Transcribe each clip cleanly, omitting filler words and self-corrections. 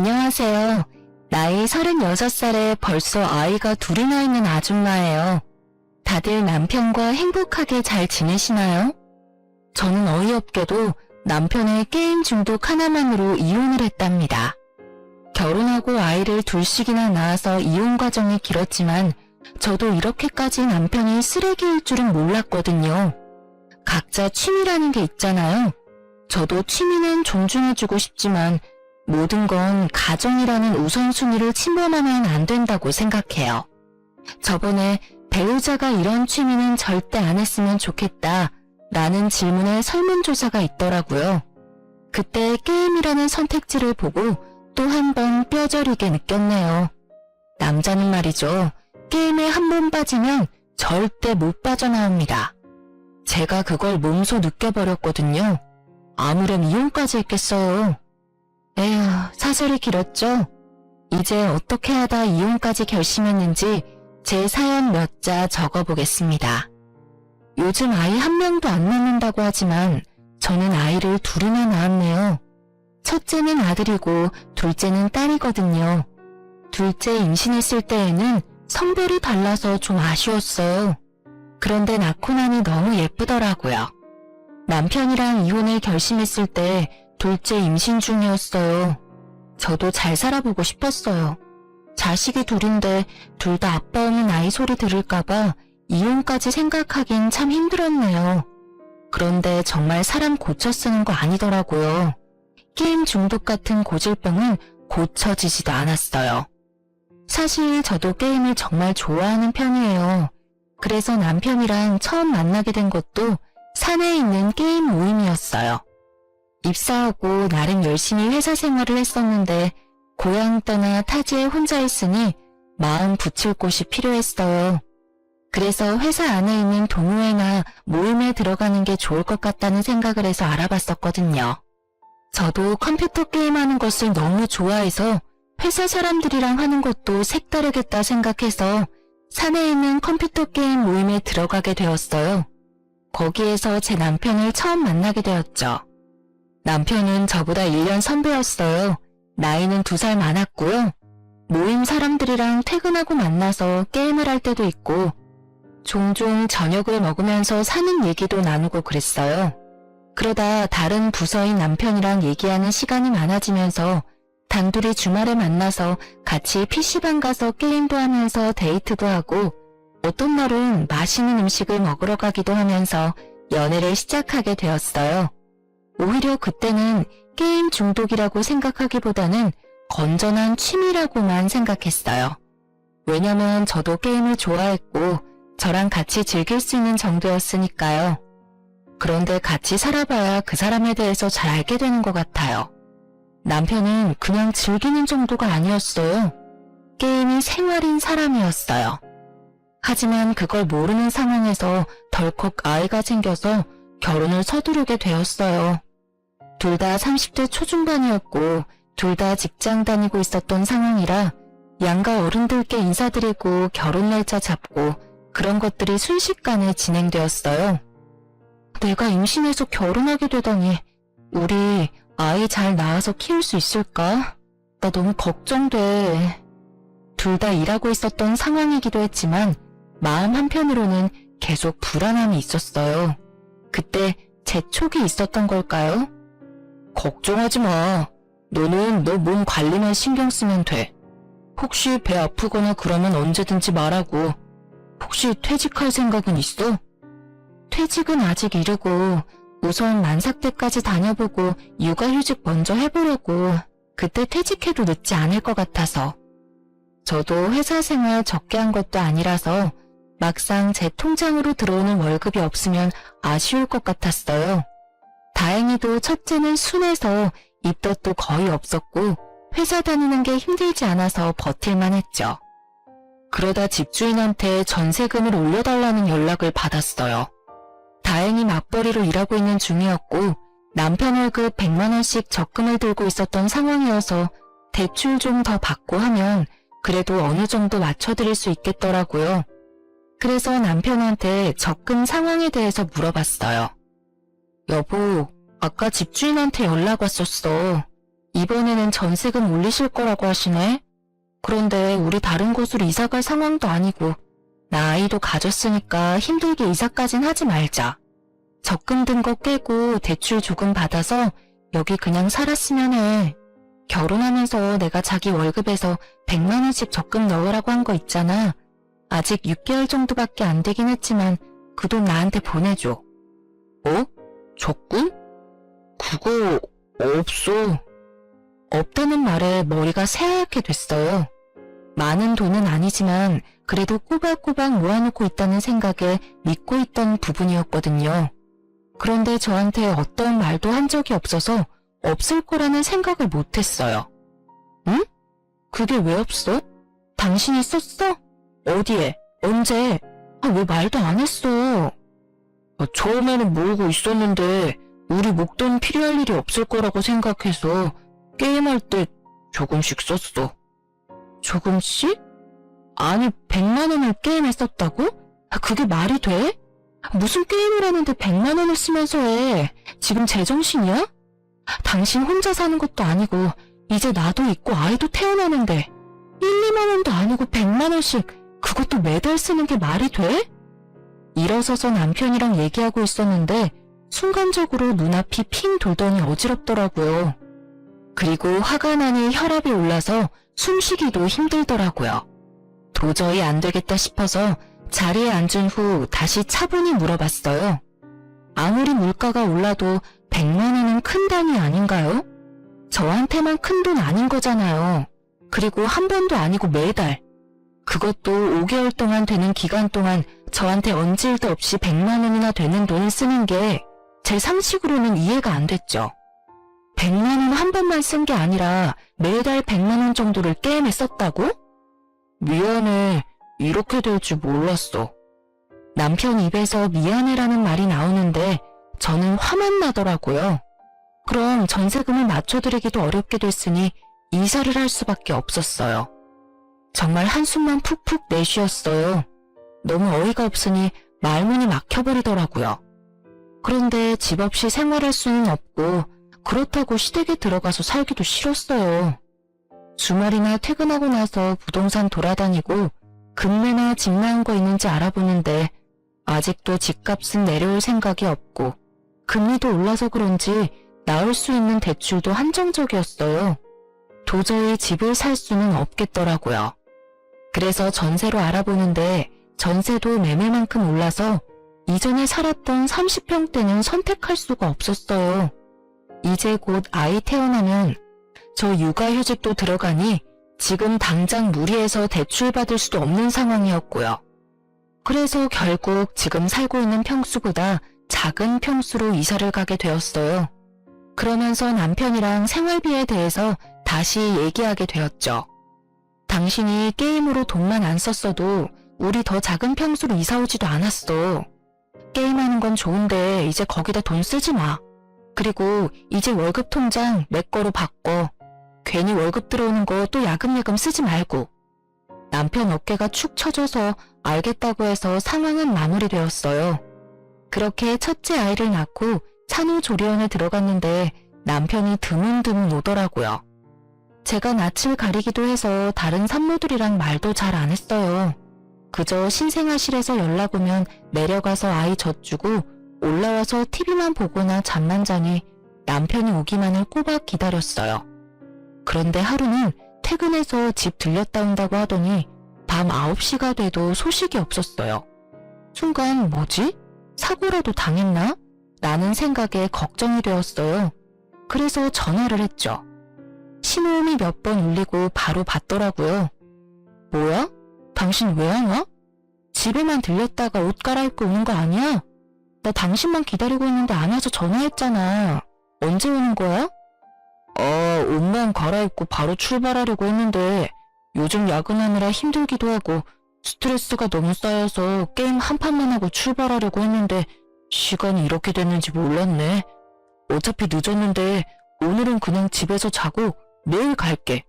안녕하세요. 나이 36살에 벌써 아이가 둘이나 있는 아줌마예요. 다들 남편과 행복하게 잘 지내시나요? 저는 어이없게도 남편의 게임 중독 하나만으로 이혼을 했답니다. 결혼하고 아이를 둘씩이나 낳아서 이혼 과정이 길었지만 저도 이렇게까지 남편이 쓰레기일 줄은 몰랐거든요. 각자 취미라는 게 있잖아요. 저도 취미는 존중해주고 싶지만 모든 건 가정이라는 우선순위를 침범하면 안 된다고 생각해요. 저번에 배우자가 이런 취미는 절대 안 했으면 좋겠다 라는 질문에 설문조사가 있더라고요. 그때 게임이라는 선택지를 보고 또 한 번 뼈저리게 느꼈네요. 남자는 말이죠. 게임에 한 번 빠지면 절대 못 빠져나옵니다. 제가 그걸 몸소 느껴버렸거든요. 아무렴 이혼까지 했겠어요. 에휴, 사설이 길었죠? 이제 어떻게 하다 이혼까지 결심했는지 제 사연 몇 자 적어보겠습니다. 요즘 아이 한 명도 안 낳는다고 하지만 저는 아이를 둘이나 낳았네요. 첫째는 아들이고 둘째는 딸이거든요. 둘째 임신했을 때에는 성별이 달라서 좀 아쉬웠어요. 그런데 낳고 나니 너무 예쁘더라고요. 남편이랑 이혼을 결심했을 때 둘째 임신 중이었어요. 저도 잘 살아보고 싶었어요. 자식이 둘인데 둘 다 아빠 없는 아이 소리 들을까봐 이혼까지 생각하긴 참 힘들었네요. 그런데 정말 사람 고쳐 쓰는 거 아니더라고요. 게임 중독 같은 고질병은 고쳐지지도 않았어요. 사실 저도 게임을 정말 좋아하는 편이에요. 그래서 남편이랑 처음 만나게 된 것도 사내에 있는 게임 모임이었어요. 입사하고 나름 열심히 회사 생활을 했었는데 고향 떠나 타지에 혼자 있으니 마음 붙일 곳이 필요했어요. 그래서 회사 안에 있는 동호회나 모임에 들어가는 게 좋을 것 같다는 생각을 해서 알아봤었거든요. 저도 컴퓨터 게임하는 것을 너무 좋아해서 회사 사람들이랑 하는 것도 색다르겠다 생각해서 사내에 있는 컴퓨터 게임 모임에 들어가게 되었어요. 거기에서 제 남편을 처음 만나게 되었죠. 남편은 저보다 1년 선배였어요. 나이는 2살 많았고요. 모임 사람들이랑 퇴근하고 만나서 게임을 할 때도 있고 종종 저녁을 먹으면서 사는 얘기도 나누고 그랬어요. 그러다 다른 부서인 남편이랑 얘기하는 시간이 많아지면서 단둘이 주말에 만나서 같이 PC방 가서 게임도 하면서 데이트도 하고 어떤 날은 맛있는 음식을 먹으러 가기도 하면서 연애를 시작하게 되었어요. 오히려 그때는 게임 중독이라고 생각하기보다는 건전한 취미라고만 생각했어요. 왜냐면 저도 게임을 좋아했고 저랑 같이 즐길 수 있는 정도였으니까요. 그런데 같이 살아봐야 그 사람에 대해서 잘 알게 되는 것 같아요. 남편은 그냥 즐기는 정도가 아니었어요. 게임이 생활인 사람이었어요. 하지만 그걸 모르는 상황에서 덜컥 아이가 생겨서 결혼을 서두르게 되었어요. 둘 다 30대 초중반이었고 둘 다 직장 다니고 있었던 상황이라 양가 어른들께 인사드리고 결혼 날짜 잡고 그런 것들이 순식간에 진행되었어요. 내가 임신해서 결혼하게 되다니 우리 아이 잘 낳아서 키울 수 있을까? 나 너무 걱정돼. 둘 다 일하고 있었던 상황이기도 했지만 마음 한편으로는 계속 불안함이 있었어요. 그때 재촉이 있었던 걸까요? 걱정하지 마. 너는 너 몸 관리만 신경 쓰면 돼. 혹시 배 아프거나 그러면 언제든지 말하고. 혹시 퇴직할 생각은 있어? 퇴직은 아직 이르고 우선 만삭 때까지 다녀보고 육아휴직 먼저 해보려고. 그때 퇴직해도 늦지 않을 것 같아서. 저도 회사 생활 적게 한 것도 아니라서 막상 제 통장으로 들어오는 월급이 없으면 아쉬울 것 같았어요. 다행히도 첫째는 순해서 입덧도 거의 없었고 회사 다니는 게 힘들지 않아서 버틸만 했죠. 그러다 집주인한테 전세금을 올려달라는 연락을 받았어요. 다행히 맞벌이로 일하고 있는 중이었고 남편 월급 100만 원씩 적금을 들고 있었던 상황이어서 대출 좀 더 받고 하면 그래도 어느 정도 맞춰드릴 수 있겠더라고요. 그래서 남편한테 적금 상황에 대해서 물어봤어요. 여보, 아까 집주인한테 연락 왔었어. 이번에는 전세금 올리실 거라고 하시네. 그런데 우리 다른 곳으로 이사 갈 상황도 아니고 나 아이도 가졌으니까 힘들게 이사까진 하지 말자. 적금 든 거 깨고 대출 조금 받아서 여기 그냥 살았으면 해. 결혼하면서 내가 자기 월급에서 100만 원씩 적금 넣으라고 한 거 있잖아. 아직 6개월 정도밖에 안 되긴 했지만 그 돈 나한테 보내줘. 어? 적금? 그거 없어. 없다는 말에 머리가 새하얗게 됐어요. 많은 돈은 아니지만 그래도 꼬박꼬박 모아놓고 있다는 생각에 믿고 있던 부분이었거든요. 그런데 저한테 어떤 말도 한 적이 없어서 없을 거라는 생각을 못했어요. 응? 그게 왜 없어? 당신이 썼어? 어디에? 언제? 왜 말도 안 했어? 처음에는 모으고 있었는데 우리 목돈 필요할 일이 없을 거라고 생각해서 게임할 때 조금씩 썼어. 조금씩? 아니 100만 원을 게임에 썼다고? 그게 말이 돼? 무슨 게임을 하는데 100만 원을 쓰면서 해? 지금 제정신이야? 당신 혼자 사는 것도 아니고 이제 나도 있고 아이도 태어나는데 1, 2만 원도 아니고 100만 원씩 그것도 매달 쓰는 게 말이 돼? 일어서서 남편이랑 얘기하고 있었는데 순간적으로 눈앞이 핑 돌더니 어지럽더라고요. 그리고 화가 나니 혈압이 올라서 숨쉬기도 힘들더라고요. 도저히 안 되겠다 싶어서 자리에 앉은 후 다시 차분히 물어봤어요. 아무리 물가가 올라도 100만 원은 큰 단위 아닌가요? 저한테만 큰 돈 아닌 거잖아요. 그리고 한 번도 아니고 매달. 그것도 5개월 동안 되는 기간 동안 저한테 언질도 없이 100만 원이나 되는 돈을 쓰는 게 제 상식으로는 이해가 안 됐죠. 100만 원 한 번만 쓴 게 아니라 매달 100만 원 정도를 게임에 썼다고? 미안해. 이렇게 될 줄 몰랐어. 남편 입에서 미안해라는 말이 나오는데 저는 화만 나더라고요. 그럼 전세금을 맞춰드리기도 어렵게 됐으니 이사를 할 수밖에 없었어요. 정말 한숨만 푹푹 내쉬었어요. 너무 어이가 없으니 말문이 막혀버리더라고요. 그런데 집 없이 생활할 수는 없고 그렇다고 시댁에 들어가서 살기도 싫었어요. 주말이나 퇴근하고 나서 부동산 돌아다니고 금매나 집 나은 거 있는지 알아보는데 아직도 집값은 내려올 생각이 없고 금리도 올라서 그런지 나올 수 있는 대출도 한정적이었어요. 도저히 집을 살 수는 없겠더라고요. 그래서 전세로 알아보는데 전세도 매매만큼 올라서 이전에 살았던 30평대는 선택할 수가 없었어요. 이제 곧 아이 태어나면 저 육아휴직도 들어가니 지금 당장 무리해서 대출받을 수도 없는 상황이었고요. 그래서 결국 지금 살고 있는 평수보다 작은 평수로 이사를 가게 되었어요. 그러면서 남편이랑 생활비에 대해서 다시 얘기하게 되었죠. 당신이 게임으로 돈만 안 썼어도 우리 더 작은 평수로 이사 오지도 않았어. 게임하는 건 좋은데 이제 거기다 돈 쓰지 마. 그리고 이제 월급 통장 내 거로 바꿔. 괜히 월급 들어오는 거 또 야금야금 쓰지 말고. 남편 어깨가 축 처져서 알겠다고 해서 상황은 마무리되었어요. 그렇게 첫째 아이를 낳고 산후조리원에 들어갔는데 남편이 드문드문 오더라고요. 제가 낯을 가리기도 해서 다른 산모들이랑 말도 잘 안 했어요. 그저 신생아실에서 연락 오면 내려가서 아이 젖주고 올라와서 TV만 보거나 잠만 자니 남편이 오기만을 꼬박 기다렸어요. 그런데 하루는 퇴근해서 집 들렸다 온다고 하더니 밤 9시가 돼도 소식이 없었어요. 순간 뭐지? 사고라도 당했나? 라는 생각에 걱정이 되었어요. 그래서 전화를 했죠. 신호음이 몇 번 울리고 바로 받더라고요. 뭐야? 당신 왜 안 와? 집에만 들렸다가 옷 갈아입고 오는 거 아니야? 나 당신만 기다리고 있는데 안 와서 전화했잖아. 언제 오는 거야? 옷만 갈아입고 바로 출발하려고 했는데 요즘 야근하느라 힘들기도 하고 스트레스가 너무 쌓여서 게임 한 판만 하고 출발하려고 했는데 시간이 이렇게 됐는지 몰랐네. 어차피 늦었는데 오늘은 그냥 집에서 자고 내일 갈게.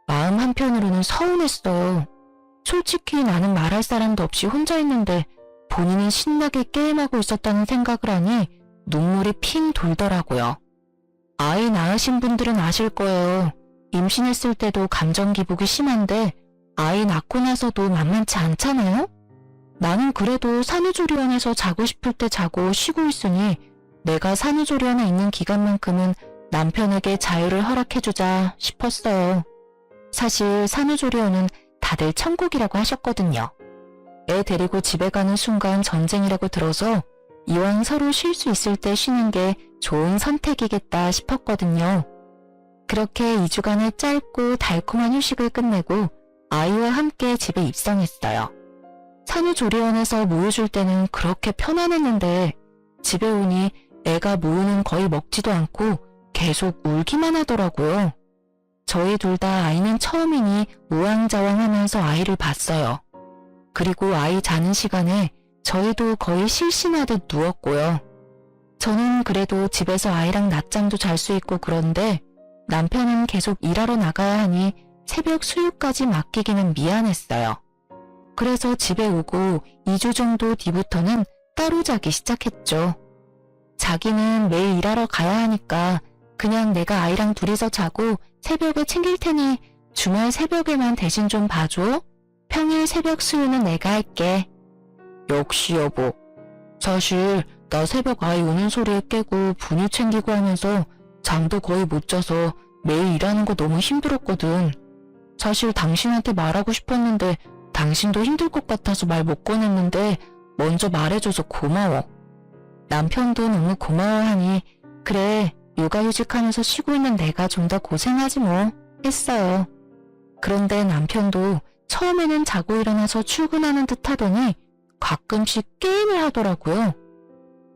마음 한편으로는 서운했어요. 솔직히 나는 말할 사람도 없이 혼자 있는데 본인은 신나게 게임하고 있었다는 생각을 하니 눈물이 핑 돌더라고요. 아이 낳으신 분들은 아실 거예요. 임신했을 때도 감정 기복이 심한데 아이 낳고 나서도 만만치 않잖아요? 나는 그래도 산후조리원에서 자고 싶을 때 자고 쉬고 있으니 내가 산후조리원에 있는 기간만큼은 남편에게 자유를 허락해주자 싶었어요. 사실 산후조리원은 다들 천국이라고 하셨거든요. 애 데리고 집에 가는 순간 전쟁이라고 들어서 이왕 서로 쉴 수 있을 때 쉬는 게 좋은 선택이겠다 싶었거든요. 그렇게 2주간의 짧고 달콤한 휴식을 끝내고 아이와 함께 집에 입성했어요. 산후조리원에서 모유 줄 때는 그렇게 편안했는데 집에 오니 애가 모유는 거의 먹지도 않고 계속 울기만 하더라고요. 저희 둘 다 아이는 처음이니 우왕좌왕하면서 아이를 봤어요. 그리고 아이 자는 시간에 저희도 거의 실신하듯 누웠고요. 저는 그래도 집에서 아이랑 낮잠도 잘 수 있고 그런데 남편은 계속 일하러 나가야 하니 새벽 수유까지 맡기기는 미안했어요. 그래서 집에 오고 2주 정도 뒤부터는 따로 자기 시작했죠. 자기는 매일 일하러 가야 하니까 그냥 내가 아이랑 둘이서 자고 새벽에 챙길 테니 주말 새벽에만 대신 좀 봐줘. 평일 새벽 수유는 내가 할게. 역시 여보. 사실 나 새벽 아이 우는 소리에 깨고 분유 챙기고 하면서 잠도 거의 못 자서 매일 일하는 거 너무 힘들었거든. 사실 당신한테 말하고 싶었는데 당신도 힘들 것 같아서 말 못 꺼냈는데 먼저 말해줘서 고마워. 남편도 너무 고마워하니 그래 육아휴직하면서 쉬고 있는 내가 좀 더 고생하지 뭐 했어요. 그런데 남편도 처음에는 자고 일어나서 출근하는 듯 하더니 가끔씩 게임을 하더라고요.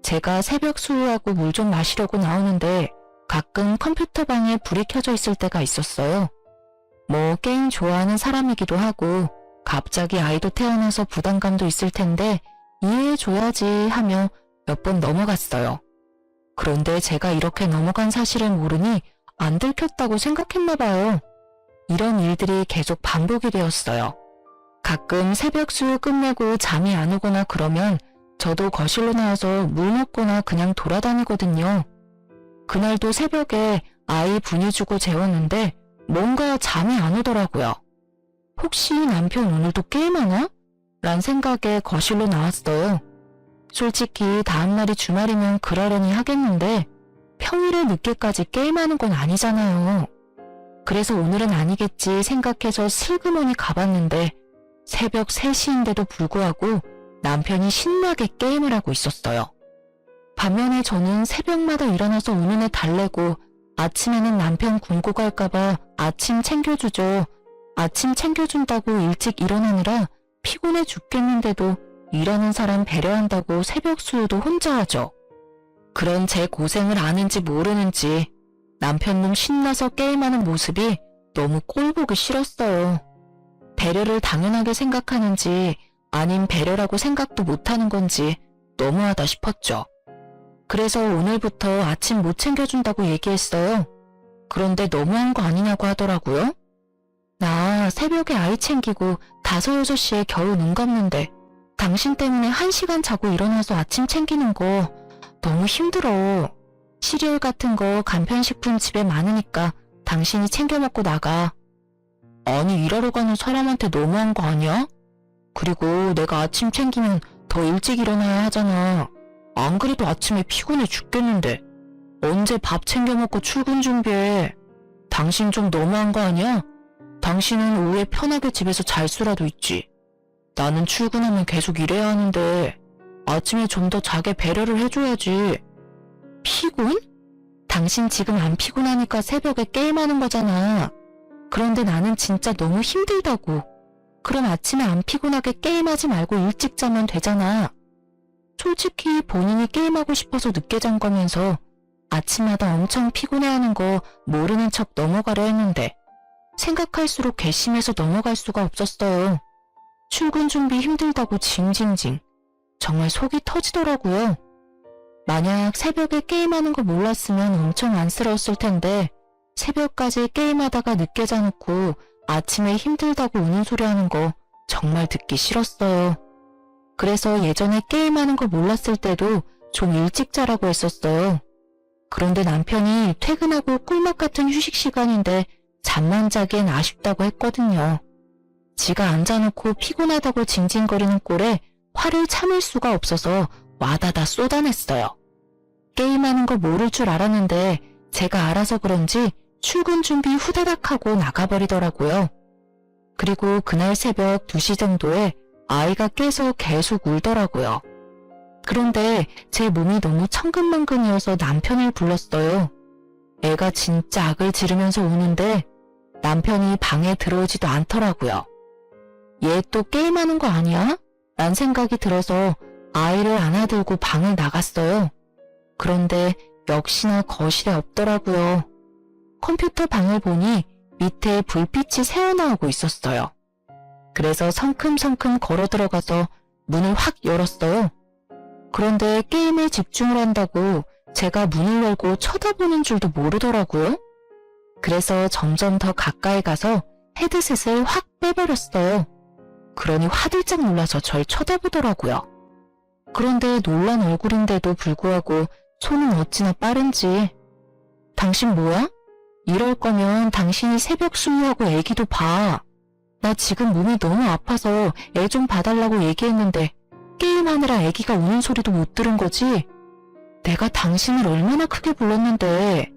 제가 새벽 수유하고 물 좀 마시려고 나오는데 가끔 컴퓨터 방에 불이 켜져 있을 때가 있었어요. 뭐 게임 좋아하는 사람이기도 하고 갑자기 아이도 태어나서 부담감도 있을 텐데 이해해줘야지 하며 몇 번 넘어갔어요. 그런데 제가 이렇게 넘어간 사실을 모르니 안 들켰다고 생각했나 봐요. 이런 일들이 계속 반복이 되었어요. 가끔 새벽 수유 끝내고 잠이 안 오거나 그러면 저도 거실로 나와서 물 먹거나 그냥 돌아다니거든요. 그날도 새벽에 아이 분유 주고 재웠는데 뭔가 잠이 안 오더라고요. 혹시 남편 오늘도 게임하나? 란 생각에 거실로 나왔어요. 솔직히 다음날이 주말이면 그러려니 하겠는데 평일에 늦게까지 게임하는 건 아니잖아요. 그래서 오늘은 아니겠지 생각해서 슬그머니 가봤는데 새벽 3시인데도 불구하고 남편이 신나게 게임을 하고 있었어요. 반면에 저는 새벽마다 일어나서 우는 애 달래고 아침에는 남편 굶고 갈까봐 아침 챙겨주죠. 아침 챙겨준다고 일찍 일어나느라 피곤해 죽겠는데도 일하는 사람 배려한다고 새벽 수유도 혼자 하죠. 그런 제 고생을 아는지 모르는지 남편놈 신나서 게임하는 모습이 너무 꼴보기 싫었어요. 배려를 당연하게 생각하는지 아님 배려라고 생각도 못하는 건지 너무하다 싶었죠. 그래서 오늘부터 아침 못 챙겨준다고 얘기했어요. 그런데 너무한 거 아니냐고 하더라고요. 나 새벽에 아이 챙기고 5, 6시에 겨우 눈 감는데 당신 때문에 1시간 자고 일어나서 아침 챙기는 거 너무 힘들어. 시리얼 같은 거 간편식품 집에 많으니까 당신이 챙겨 먹고 나가. 아니 일하러 가는 사람한테 너무한 거 아니야? 그리고 내가 아침 챙기면 더 일찍 일어나야 하잖아. 안 그래도 아침에 피곤해 죽겠는데 언제 밥 챙겨 먹고 출근 준비해. 당신 좀 너무한 거 아니야? 당신은 오후에 편하게 집에서 잘 수라도 있지. 나는 출근하면 계속 일해야 하는데 아침에 좀 더 자게 배려를 해줘야지. 피곤? 당신 지금 안 피곤하니까 새벽에 게임하는 거잖아. 그런데 나는 진짜 너무 힘들다고. 그럼 아침에 안 피곤하게 게임하지 말고 일찍 자면 되잖아. 솔직히 본인이 게임하고 싶어서 늦게 잔 거면서 아침마다 엄청 피곤해하는 거 모르는 척 넘어가려 했는데 생각할수록 괘씸해서 넘어갈 수가 없었어요. 출근 준비 힘들다고 징징징. 정말 속이 터지더라고요. 만약 새벽에 게임하는 거 몰랐으면 엄청 안쓰러웠을 텐데 새벽까지 게임하다가 늦게 자놓고 아침에 힘들다고 우는 소리 하는 거 정말 듣기 싫었어요. 그래서 예전에 게임하는 거 몰랐을 때도 좀 일찍 자라고 했었어요. 그런데 남편이 퇴근하고 꿀맛 같은 휴식 시간인데 잠만 자기엔 아쉽다고 했거든요. 지가 앉아놓고 피곤하다고 징징거리는 꼴에 화를 참을 수가 없어서 와다다 쏟아냈어요. 게임하는 거 모를 줄 알았는데 제가 알아서 그런지 출근 준비 후다닥 하고 나가버리더라고요. 그리고 그날 새벽 2시 정도에 아이가 깨서 계속 울더라고요. 그런데 제 몸이 너무 천근만근이어서 남편을 불렀어요. 애가 진짜 악을 지르면서 우는데 남편이 방에 들어오지도 않더라고요. 얘 또 게임하는 거 아니야? 란 생각이 들어서 아이를 안아들고 방을 나갔어요. 그런데 역시나 거실에 없더라고요. 컴퓨터 방을 보니 밑에 불빛이 새어나오고 있었어요. 그래서 성큼성큼 걸어 들어가서 문을 확 열었어요. 그런데 게임에 집중을 한다고 제가 문을 열고 쳐다보는 줄도 모르더라고요. 그래서 점점 더 가까이 가서 헤드셋을 확 빼버렸어요. 그러니 화들짝 놀라서 절 쳐다보더라고요. 그런데 놀란 얼굴인데도 불구하고 손은 어찌나 빠른지. 당신 뭐야? 이럴 거면 당신이 새벽 수유하고 애기도 봐. 나 지금 몸이 너무 아파서 애 좀 봐달라고 얘기했는데 게임하느라 애기가 우는 소리도 못 들은 거지? 내가 당신을 얼마나 크게 불렀는데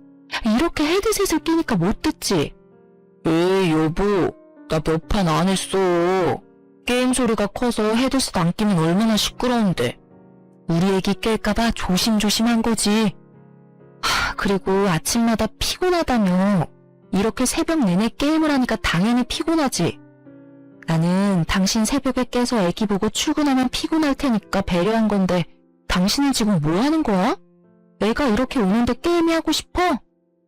이렇게 헤드셋을 끼니까 못 듣지? 에이 여보, 나 몇 판 안 했어. 게임 소리가 커서 헤드셋 안 끼면 얼마나 시끄러운데. 우리 애기 깰까봐 조심조심한 거지. 그리고 아침마다 피곤하다며. 이렇게 새벽 내내 게임을 하니까 당연히 피곤하지. 나는 당신 새벽에 깨서 애기 보고 출근하면 피곤할 테니까 배려한 건데 당신은 지금 뭐 하는 거야? 애가 이렇게 우는데 게임이 하고 싶어?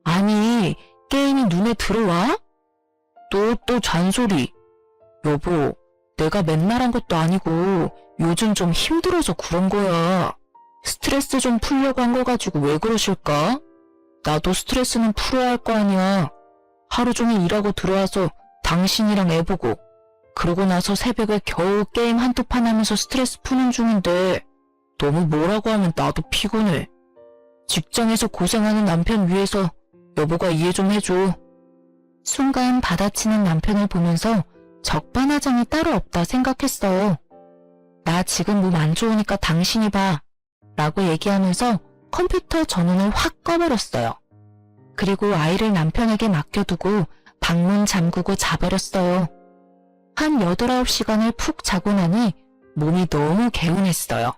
아니, 게임이 눈에 들어와? 또 잔소리. 여보, 내가 맨날 한 것도 아니고 요즘 좀 힘들어서 그런 거야. 스트레스 좀 풀려고 한 거 가지고 왜 그러실까? 나도 스트레스는 풀어야 할 거 아니야. 하루 종일 일하고 들어와서 당신이랑 애 보고 그러고 나서 새벽에 겨우 게임 한두 판 하면서 스트레스 푸는 중인데 너무 뭐라고 하면 나도 피곤해. 직장에서 고생하는 남편 위해서 여보가 이해 좀 해줘. 순간 받아치는 남편을 보면서 적반하장이 따로 없다 생각했어요. 나 지금 몸 안 좋으니까 당신이 봐. 라고 얘기하면서 컴퓨터 전원을 확 꺼버렸어요. 그리고 아이를 남편에게 맡겨두고 방문 잠그고 자버렸어요. 한 8, 9시간을 푹 자고 나니 몸이 너무 개운했어요.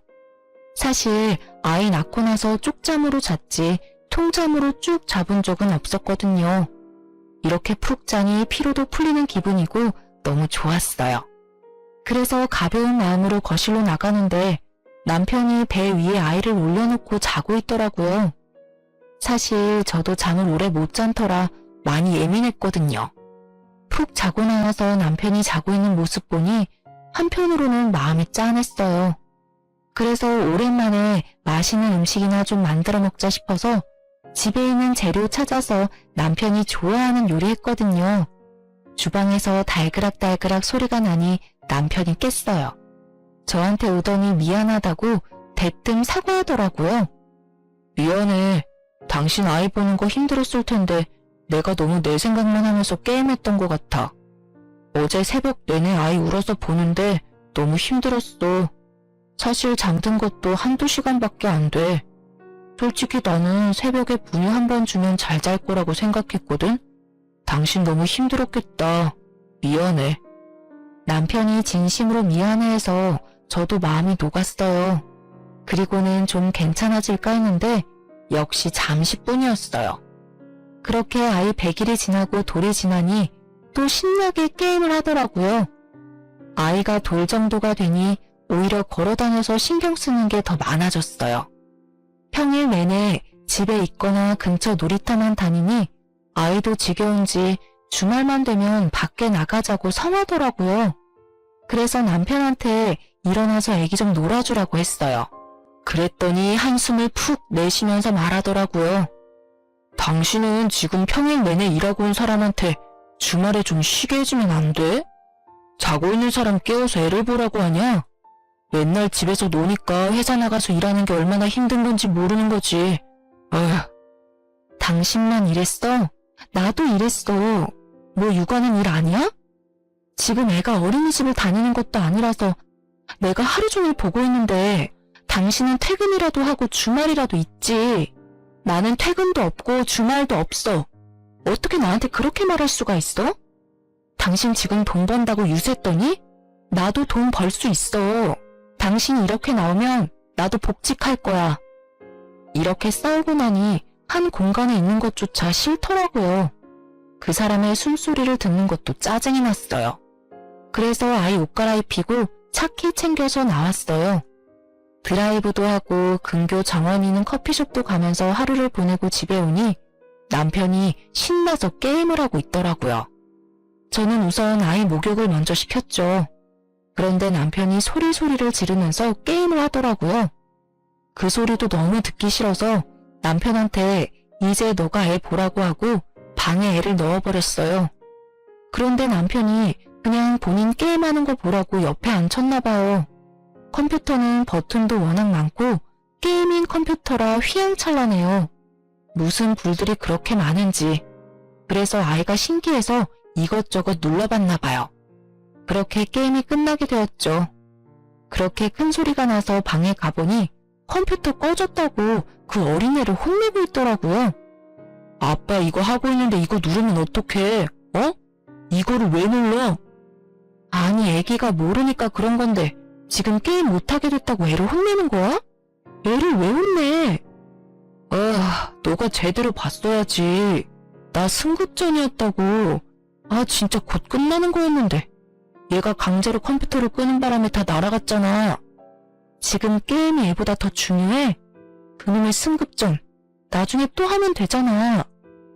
사실 아이 낳고 나서 쪽잠으로 잤지 통잠으로 쭉 잡은 적은 없었거든요. 이렇게 푹 자니 피로도 풀리는 기분이고 너무 좋았어요. 그래서 가벼운 마음으로 거실로 나가는데 남편이 배 위에 아이를 올려놓고 자고 있더라고요. 사실 저도 잠을 오래 못 잔 터라 많이 예민했거든요. 푹 자고 나와서 남편이 자고 있는 모습 보니 한편으로는 마음이 짠했어요. 그래서 오랜만에 맛있는 음식이나 좀 만들어 먹자 싶어서 집에 있는 재료 찾아서 남편이 좋아하는 요리 했거든요. 주방에서 달그락달그락 소리가 나니 남편이 깼어요. 저한테 오더니 미안하다고 대뜸 사과하더라고요. 미안해. 당신 아이 보는 거 힘들었을 텐데 내가 너무 내 생각만 하면서 게임했던 것 같아. 어제 새벽 내내 아이 울어서 보는데 너무 힘들었어. 사실 잠든 것도 한두 시간밖에 안 돼. 솔직히 나는 새벽에 분유 한 번 주면 잘 잘 거라고 생각했거든. 당신 너무 힘들었겠다. 미안해. 남편이 진심으로 미안해해서 저도 마음이 녹았어요. 그리고는 좀 괜찮아질까 했는데 역시 잠시뿐이었어요. 그렇게 아이 100일이 지나고 돌이 지나니 또 신나게 게임을 하더라고요. 아이가 돌 정도가 되니 오히려 걸어다녀서 신경 쓰는 게 더 많아졌어요. 평일 내내 집에 있거나 근처 놀이터만 다니니 아이도 지겨운지 주말만 되면 밖에 나가자고 성하더라고요. 그래서 남편한테 일어나서 애기 좀 놀아주라고 했어요. 그랬더니 한숨을 푹 내쉬면서 말하더라고요. 당신은 지금 평일 내내 일하고 온 사람한테 주말에 좀 쉬게 해주면 안 돼? 자고 있는 사람 깨워서 애를 보라고 하냐? 맨날 집에서 노니까 회사 나가서 일하는 게 얼마나 힘든 건지 모르는 거지. 당신만 이랬어? 나도 이랬어. 뭐 육아는 일 아니야? 지금 애가 어린이집을 다니는 것도 아니라서 내가 하루 종일 보고 있는데 당신은 퇴근이라도 하고 주말이라도 있지. 나는 퇴근도 없고 주말도 없어. 어떻게 나한테 그렇게 말할 수가 있어? 당신 지금 돈 번다고 유세했더니 나도 돈 벌 수 있어. 당신이 이렇게 나오면 나도 복직할 거야. 이렇게 싸우고 나니 한 공간에 있는 것조차 싫더라고요. 그 사람의 숨소리를 듣는 것도 짜증이 났어요. 그래서 아이 옷 갈아입히고 차키 챙겨서 나왔어요. 드라이브도 하고 근교 정원이 있는 커피숍도 가면서 하루를 보내고 집에 오니 남편이 신나서 게임을 하고 있더라고요. 저는 우선 아이 목욕을 먼저 시켰죠. 그런데 남편이 소리를 지르면서 게임을 하더라고요. 그 소리도 너무 듣기 싫어서 남편한테 이제 너가 애 보라고 하고 방에 애를 넣어버렸어요. 그런데 남편이 그냥 본인 게임하는 거 보라고 옆에 앉혔나 봐요. 컴퓨터는 버튼도 워낙 많고 게이밍 컴퓨터라 휘황찬란해요. 무슨 불들이 그렇게 많은지. 그래서 아이가 신기해서 이것저것 눌러봤나 봐요. 그렇게 게임이 끝나게 되었죠. 그렇게 큰 소리가 나서 방에 가보니 컴퓨터 꺼졌다고 그 어린애를 혼내고 있더라고요. 아빠 이거 하고 있는데 이거 누르면 어떡해? 어? 이거를 왜 눌러? 아니 애기가 모르니까 그런 건데 지금 게임 못하게 됐다고 애를 혼내는 거야? 애를 왜 혼내? 너가 제대로 봤어야지. 나 승급전이었다고. 아 진짜 곧 끝나는 거였는데. 얘가 강제로 컴퓨터를 끄는 바람에 다 날아갔잖아. 지금 게임이 애보다 더 중요해? 그놈의 승급전. 나중에 또 하면 되잖아.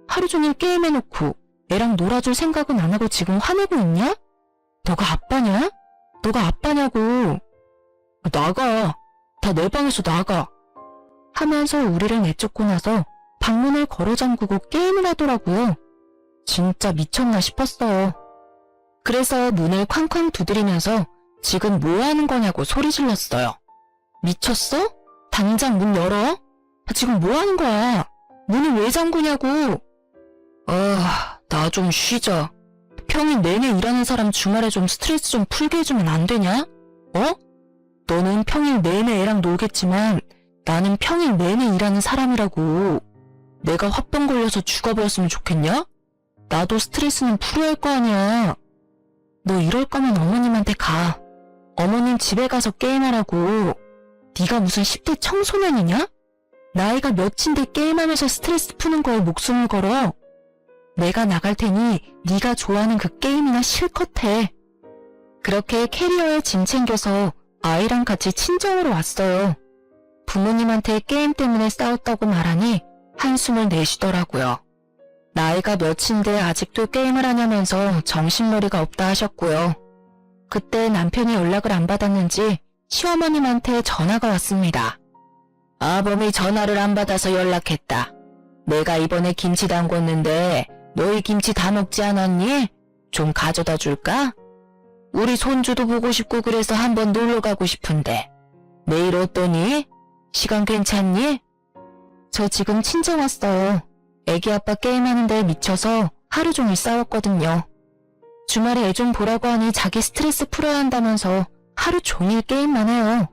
하루 종일 게임해놓고 애랑 놀아줄 생각은 안 하고 지금 화내고 있냐? 너가 아빠냐? 너가 아빠냐고. 나가. 다 내 방에서 나가. 하면서 우리를 내쫓고 나서 방문을 걸어 잠그고 게임을 하더라고요. 진짜 미쳤나 싶었어요. 그래서 문을 쾅쾅 두드리면서 지금 뭐 하는 거냐고 소리 질렀어요. 미쳤어? 당장 문 열어? 지금 뭐 하는 거야? 문을 왜 잠그냐고. 나 좀 쉬자. 평일 내내 일하는 사람 주말에 좀 스트레스 좀 풀게 해주면 안 되냐? 너는 평일 내내 애랑 놀겠지만 나는 평일 내내 일하는 사람이라고. 내가 화병 걸려서 죽어버렸으면 좋겠냐? 나도 스트레스는 풀어야 할 거 아니야. 너 이럴 거면 어머님한테 가. 어머님 집에 가서 게임하라고. 네가 무슨 10대 청소년이냐? 나이가 몇인데 게임하면서 스트레스 푸는 거에 목숨을 걸어. 내가 나갈 테니 네가 좋아하는 그 게임이나 실컷 해. 그렇게 캐리어에 짐 챙겨서 아이랑 같이 친정으로 왔어요. 부모님한테 게임 때문에 싸웠다고 말하니 한숨을 내쉬더라고요. 나이가 몇인데 아직도 게임을 하냐면서 정신머리가 없다 하셨고요. 그때 남편이 연락을 안 받았는지 시어머님한테 전화가 왔습니다. 아범이 전화를 안 받아서 연락했다. 내가 이번에 김치 담궜는데 너희 김치 다 먹지 않았니? 좀 가져다 줄까? 우리 손주도 보고 싶고 그래서 한번 놀러 가고 싶은데. 내일 어떠니? 시간 괜찮니? 저 지금 친정 왔어요. 애기 아빠 게임하는데 미쳐서 하루 종일 싸웠거든요. 주말에 애 좀 보라고 하니 자기 스트레스 풀어야 한다면서 하루 종일 게임만 해요.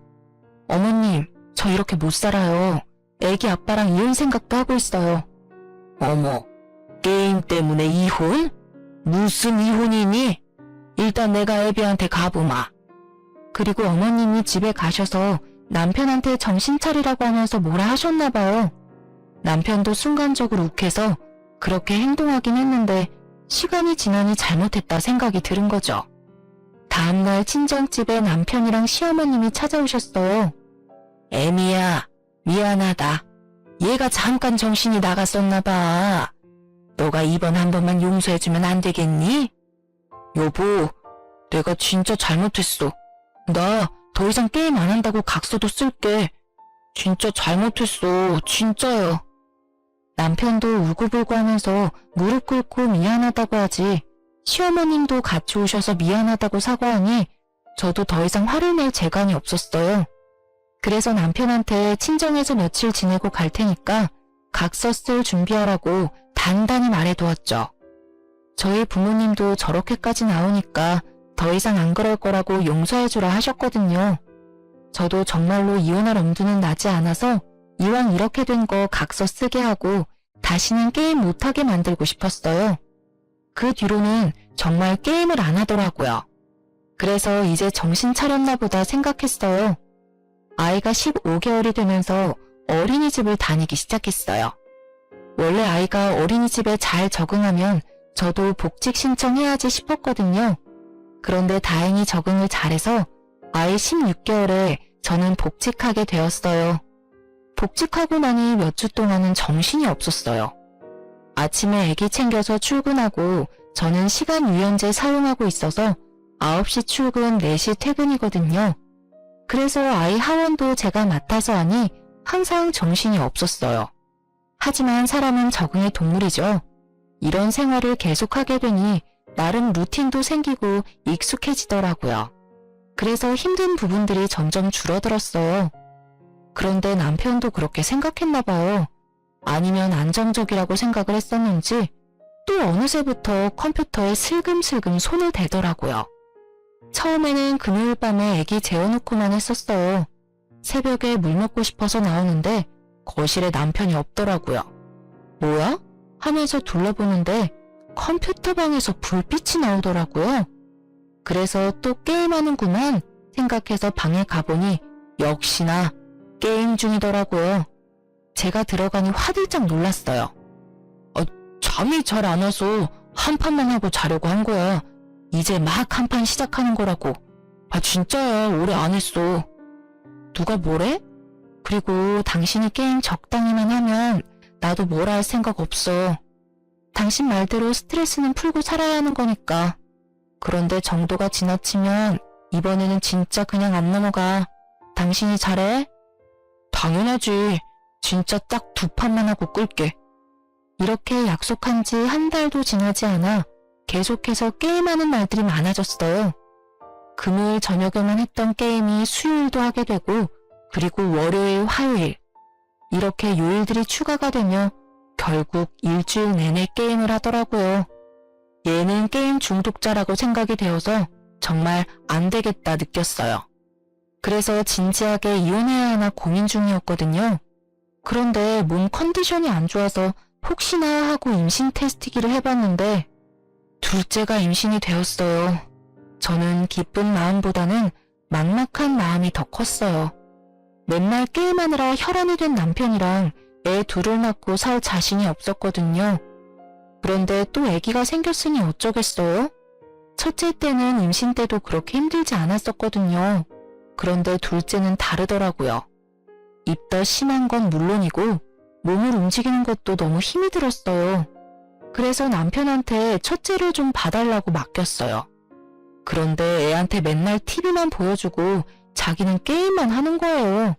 어머님, 저 이렇게 못 살아요. 애기 아빠랑 이혼 생각도 하고 있어요. 어머, 게임 때문에 이혼? 무슨 이혼이니? 일단 내가 애비한테 가보마. 그리고 어머님이 집에 가셔서 남편한테 정신 차리라고 하면서 뭐라 하셨나 봐요. 남편도 순간적으로 욱해서 그렇게 행동하긴 했는데 시간이 지나니 잘못했다 생각이 들은 거죠. 다음날 친정집에 남편이랑 시어머님이 찾아오셨어요. 애미야, 미안하다. 얘가 잠깐 정신이 나갔었나 봐. 너가 이번 한 번만 용서해주면 안 되겠니? 여보, 내가 진짜 잘못했어. 나 더 이상 게임 안 한다고 각서도 쓸게. 진짜 잘못했어. 진짜요. 남편도 울고불고 하면서 무릎 꿇고 미안하다고 하지 시어머님도 같이 오셔서 미안하다고 사과하니 저도 더 이상 화를 낼 재간이 없었어요. 그래서 남편한테 친정에서 며칠 지내고 갈 테니까 각서 쓸 준비하라고 단단히 말해두었죠. 저희 부모님도 저렇게까지 나오니까 더 이상 안 그럴 거라고 용서해주라 하셨거든요. 저도 정말로 이혼할 엄두는 나지 않아서 이왕 이렇게 된 거 각서 쓰게 하고 다시는 게임 못하게 만들고 싶었어요. 그 뒤로는 정말 게임을 안 하더라고요. 그래서 이제 정신 차렸나 보다 생각했어요. 아이가 15개월이 되면서 어린이집을 다니기 시작했어요. 원래 아이가 어린이집에 잘 적응하면 저도 복직 신청해야지 싶었거든요. 그런데 다행히 적응을 잘해서 아이 16개월에 저는 복직하게 되었어요. 복직하고 나니 몇 주 동안은 정신이 없었어요. 아침에 아기 챙겨서 출근하고 저는 시간 유연제 사용하고 있어서 9시 출근, 4시 퇴근이거든요. 그래서 아이 하원도 제가 맡아서 하니 항상 정신이 없었어요. 하지만 사람은 적응의 동물이죠. 이런 생활을 계속하게 되니 나름 루틴도 생기고 익숙해지더라고요. 그래서 힘든 부분들이 점점 줄어들었어요. 그런데 남편도 그렇게 생각했나 봐요. 아니면 안정적이라고 생각을 했었는지 또 어느새부터 컴퓨터에 슬금슬금 손을 대더라고요. 처음에는 금요일 밤에 애기 재워놓고만 했었어요. 새벽에 물 먹고 싶어서 나오는데 거실에 남편이 없더라고요. 뭐야? 하면서 둘러보는데 컴퓨터 방에서 불빛이 나오더라고요. 그래서 또 게임하는구만 생각해서 방에 가보니 역시나 게임 중이더라고요. 제가 들어가니 화들짝 놀랐어요. 잠이 잘 안 와서 한 판만 하고 자려고 한 거야. 이제 막 한 판 시작하는 거라고. 진짜야, 오래 안 했어. 누가 뭐래? 그리고 당신이 게임 적당히만 하면 나도 뭐라 할 생각 없어. 당신 말대로 스트레스는 풀고 살아야 하는 거니까. 그런데 정도가 지나치면 이번에는 진짜 그냥 안 넘어가. 당신이 잘해? 당연하지. 진짜 딱 2판만 하고 끌게. 이렇게 약속한 지 한 달도 지나지 않아 계속해서 게임하는 날들이 많아졌어요. 금요일 저녁에만 했던 게임이 수요일도 하게 되고 그리고 월요일, 화요일 이렇게 요일들이 추가가 되며 결국 일주일 내내 게임을 하더라고요. 얘는 게임 중독자라고 생각이 되어서 정말 안 되겠다 느꼈어요. 그래서 진지하게 이혼해야 하나 고민 중이었거든요. 그런데 몸 컨디션이 안 좋아서 혹시나 하고 임신 테스트기를 해봤는데 둘째가 임신이 되었어요. 저는 기쁜 마음보다는 막막한 마음이 더 컸어요. 맨날 게임하느라 혈안이 된 남편이랑 애 둘을 낳고 살 자신이 없었거든요. 그런데 또 아기가 생겼으니 어쩌겠어요? 첫째 때는 임신 때도 그렇게 힘들지 않았었거든요. 그런데 둘째는 다르더라고요. 입덧 심한 건 물론이고 몸을 움직이는 것도 너무 힘이 들었어요. 그래서 남편한테 첫째를 좀 봐달라고 맡겼어요. 그런데 애한테 맨날 TV만 보여주고 자기는 게임만 하는 거예요.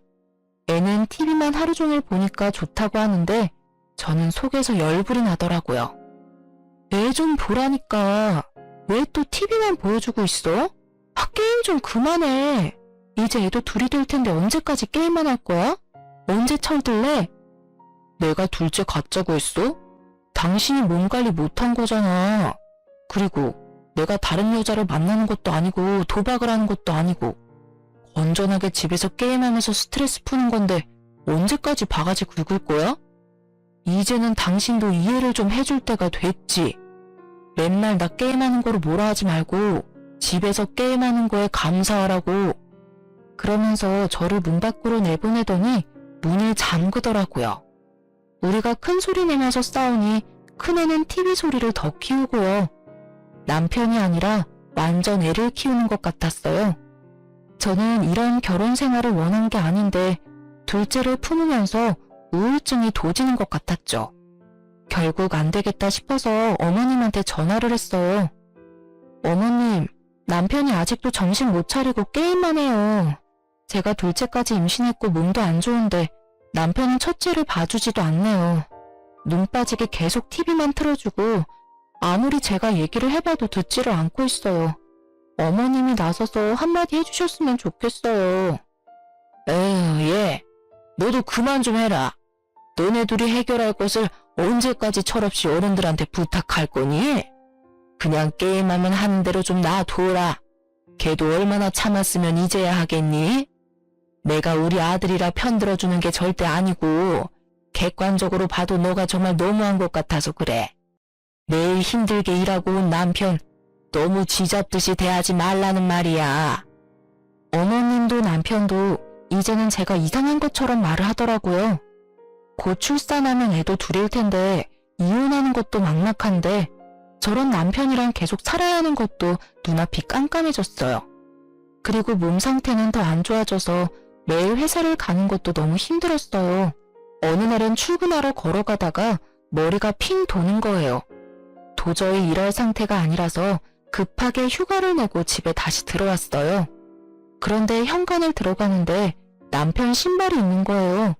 애는 TV만 하루 종일 보니까 좋다고 하는데 저는 속에서 열불이 나더라고요. 애 좀 보라니까 왜 또 TV만 보여주고 있어? 게임 좀 그만해. 이제 애도 둘이 될 텐데 언제까지 게임만 할 거야? 언제 철들래? 내가 둘째 갖자고 했어? 당신이 몸 관리 못한 거잖아. 그리고 내가 다른 여자를 만나는 것도 아니고 도박을 하는 것도 아니고 건전하게 집에서 게임하면서 스트레스 푸는 건데 언제까지 바가지 긁을 거야? 이제는 당신도 이해를 좀 해줄 때가 됐지. 맨날 나 게임하는 거로 뭐라 하지 말고 집에서 게임하는 거에 감사하라고. 그러면서 저를 문 밖으로 내보내더니 문을 잠그더라고요. 우리가 큰 소리 내면서 싸우니 큰애는 TV 소리를 더 키우고요. 남편이 아니라 완전 애를 키우는 것 같았어요. 저는 이런 결혼 생활을 원한 게 아닌데 둘째를 품으면서 우울증이 도지는 것 같았죠. 결국 안 되겠다 싶어서 어머님한테 전화를 했어요. 어머님, 남편이 아직도 정신 못 차리고 게임만 해요. 제가 둘째까지 임신했고 몸도 안 좋은데 남편은 첫째를 봐주지도 않네요. 눈 빠지게 계속 TV만 틀어주고 아무리 제가 얘기를 해봐도 듣지를 않고 있어요. 어머님이 나서서 한마디 해주셨으면 좋겠어요. 에휴, 얘. 너도 그만 좀 해라. 너네 둘이 해결할 것을 언제까지 철없이 어른들한테 부탁할 거니? 그냥 게임하면 하는 대로 좀 놔둬라. 걔도 얼마나 참았으면 이제야 하겠니? 내가 우리 아들이라 편들어주는 게 절대 아니고 객관적으로 봐도 너가 정말 너무한 것 같아서 그래. 매일 힘들게 일하고 온 남편 너무 쥐잡듯이 대하지 말라는 말이야. 어머님도 남편도 이제는 제가 이상한 것처럼 말을 하더라고요. 곧 출산하면 애도 둘일 텐데 이혼하는 것도 막막한데 저런 남편이랑 계속 살아야 하는 것도 눈앞이 깜깜해졌어요. 그리고 몸 상태는 더 안 좋아져서 매일 회사를 가는 것도 너무 힘들었어요. 어느 날은 출근하러 걸어가다가 머리가 핑 도는 거예요. 도저히 일할 상태가 아니라서 급하게 휴가를 내고 집에 다시 들어왔어요. 그런데 현관을 들어가는데 남편 신발이 있는 거예요.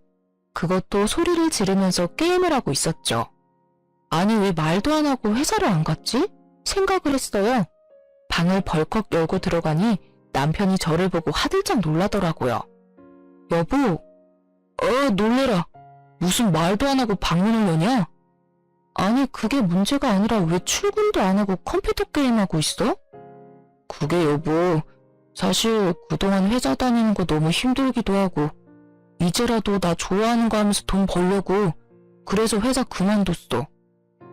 그것도 소리를 지르면서 게임을 하고 있었죠. 아니 왜 말도 안 하고 회사를 안 갔지? 생각을 했어요. 방을 벌컥 열고 들어가니 남편이 저를 보고 화들짝 놀라더라고요. 여보, 놀래라. 무슨 말도 안 하고 방문을 여냐? 아니 그게 문제가 아니라 왜 출근도 안 하고 컴퓨터 게임하고 있어? 그게 여보, 사실 그동안 회사 다니는 거 너무 힘들기도 하고 이제라도 나 좋아하는 거 하면서 돈 벌려고 그래서 회사 그만뒀어.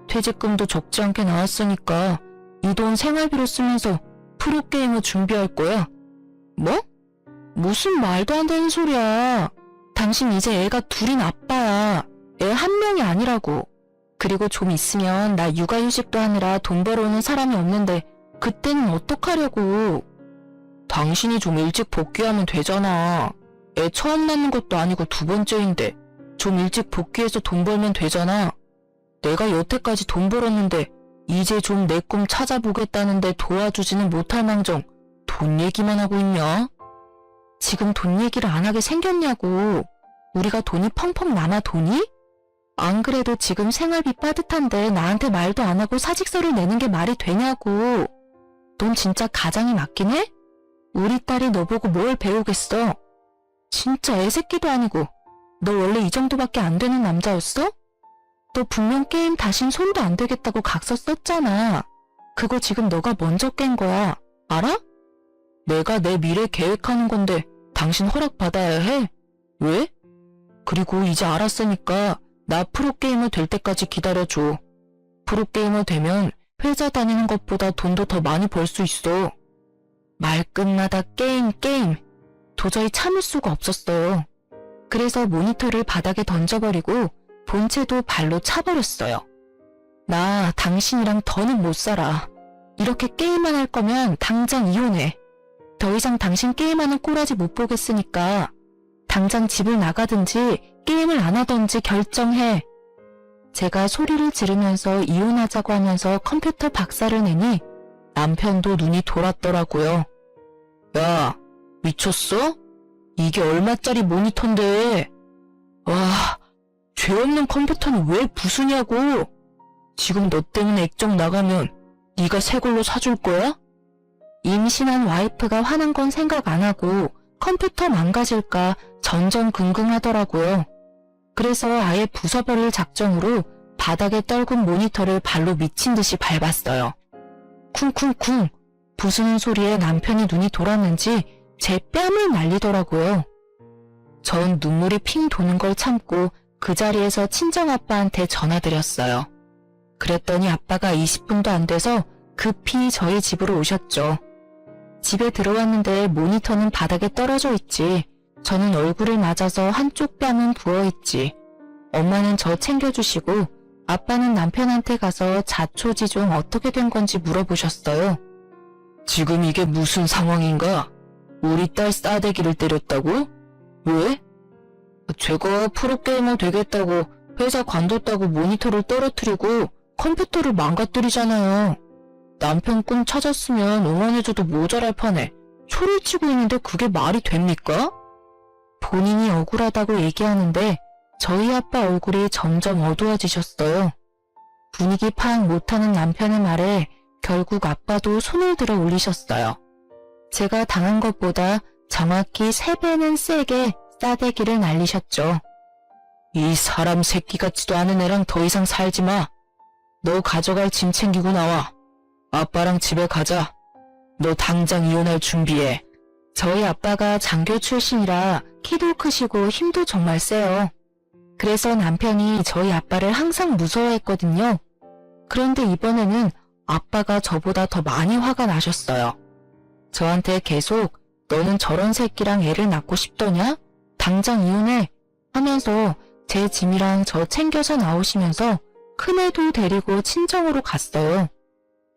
퇴직금도 적지 않게 나왔으니까 이 돈 생활비로 쓰면서 프로게이머 준비할 거야. 뭐? 무슨 말도 안 되는 소리야. 당신 이제 애가 둘인 아빠야. 애 한 명이 아니라고. 그리고 좀 있으면 나 육아휴직도 하느라 돈 벌어오는 사람이 없는데 그때는 어떡하려고. 당신이 좀 일찍 복귀하면 되잖아. 애 처음 낳는 것도 아니고 두 번째인데 좀 일찍 복귀해서 돈 벌면 되잖아. 내가 여태까지 돈 벌었는데 이제 좀 내 꿈 찾아보겠다는데 도와주지는 못할 망정 돈 얘기만 하고 있냐? 지금 돈 얘기를 안 하게 생겼냐고. 우리가 돈이 펑펑 남아 돈이? 안 그래도 지금 생활비 빠듯한데 나한테 말도 안 하고 사직서를 내는 게 말이 되냐고. 넌 진짜 가장이 맞긴 해? 우리 딸이 너 보고 뭘 배우겠어? 진짜 애새끼도 아니고 너 원래 이 정도밖에 안 되는 남자였어? 너 분명 게임 다신 손도 안 대겠다고 각서 썼잖아. 그거 지금 너가 먼저 깬 거야. 알아? 내가 내 미래 계획하는 건데 당신 허락받아야 해? 왜? 그리고 이제 알았으니까 나 프로게이머 될 때까지 기다려줘. 프로게이머 되면 회사 다니는 것보다 돈도 더 많이 벌 수 있어. 말끝마다 게임. 도저히 참을 수가 없었어요. 그래서 모니터를 바닥에 던져버리고 본체도 발로 차버렸어요. 나 당신이랑 더는 못 살아. 이렇게 게임만 할 거면 당장 이혼해. 더 이상 당신 게임하는 꼬라지 못 보겠으니까 당장 집을 나가든지 게임을 안 하든지 결정해. 제가 소리를 지르면서 이혼하자고 하면서 컴퓨터 박살을 내니 남편도 눈이 돌았더라고요. 야, 미쳤어? 이게 얼마짜리 모니터인데. 와, 죄 없는 컴퓨터는 왜 부수냐고. 지금 너 때문에 액정 나가면 네가 새 걸로 사줄 거야? 임신한 와이프가 화난 건 생각 안 하고 컴퓨터 망가질까 전전긍긍하더라고요. 그래서 아예 부숴버릴 작정으로 바닥에 떨군 모니터를 발로 미친 듯이 밟았어요. 쿵쿵쿵 부수는 소리에 남편이 눈이 돌았는지 제 뺨을 날리더라고요. 전 눈물이 핑 도는 걸 참고 그 자리에서 친정아빠한테 전화드렸어요. 그랬더니 아빠가 20분도 안 돼서 급히 저희 집으로 오셨죠. 집에 들어왔는데 모니터는 바닥에 떨어져 있지. 저는 얼굴을 맞아서 한쪽 뺨은 부어있지. 엄마는 저 챙겨주시고 아빠는 남편한테 가서 자초지종 어떻게 된 건지 물어보셨어요. 지금 이게 무슨 상황인가? 우리 딸 싸대기를 때렸다고? 왜? 제가 프로게이머 되겠다고 회사 관뒀다고 모니터를 떨어뜨리고 컴퓨터를 망가뜨리잖아요. 남편 꿈 찾았으면 응원해줘도 모자랄 판에 초를 치고 있는데 그게 말이 됩니까? 본인이 억울하다고 얘기하는데 저희 아빠 얼굴이 점점 어두워지셨어요. 분위기 파악 못하는 남편의 말에 결국 아빠도 손을 들어 올리셨어요. 제가 당한 것보다 정확히 3배는 세게 싸대기를 날리셨죠. 이 사람 새끼 같지도 않은 애랑 더 이상 살지 마. 너 가져갈 짐 챙기고 나와. 아빠랑 집에 가자. 너 당장 이혼할 준비해. 저희 아빠가 장교 출신이라 키도 크시고 힘도 정말 세요. 그래서 남편이 저희 아빠를 항상 무서워했거든요. 그런데 이번에는 아빠가 저보다 더 많이 화가 나셨어요. 저한테 계속 너는 저런 새끼랑 애를 낳고 싶더냐? 당장 이혼해 하면서 제 짐이랑 저 챙겨서 나오시면서 큰애도 데리고 친정으로 갔어요.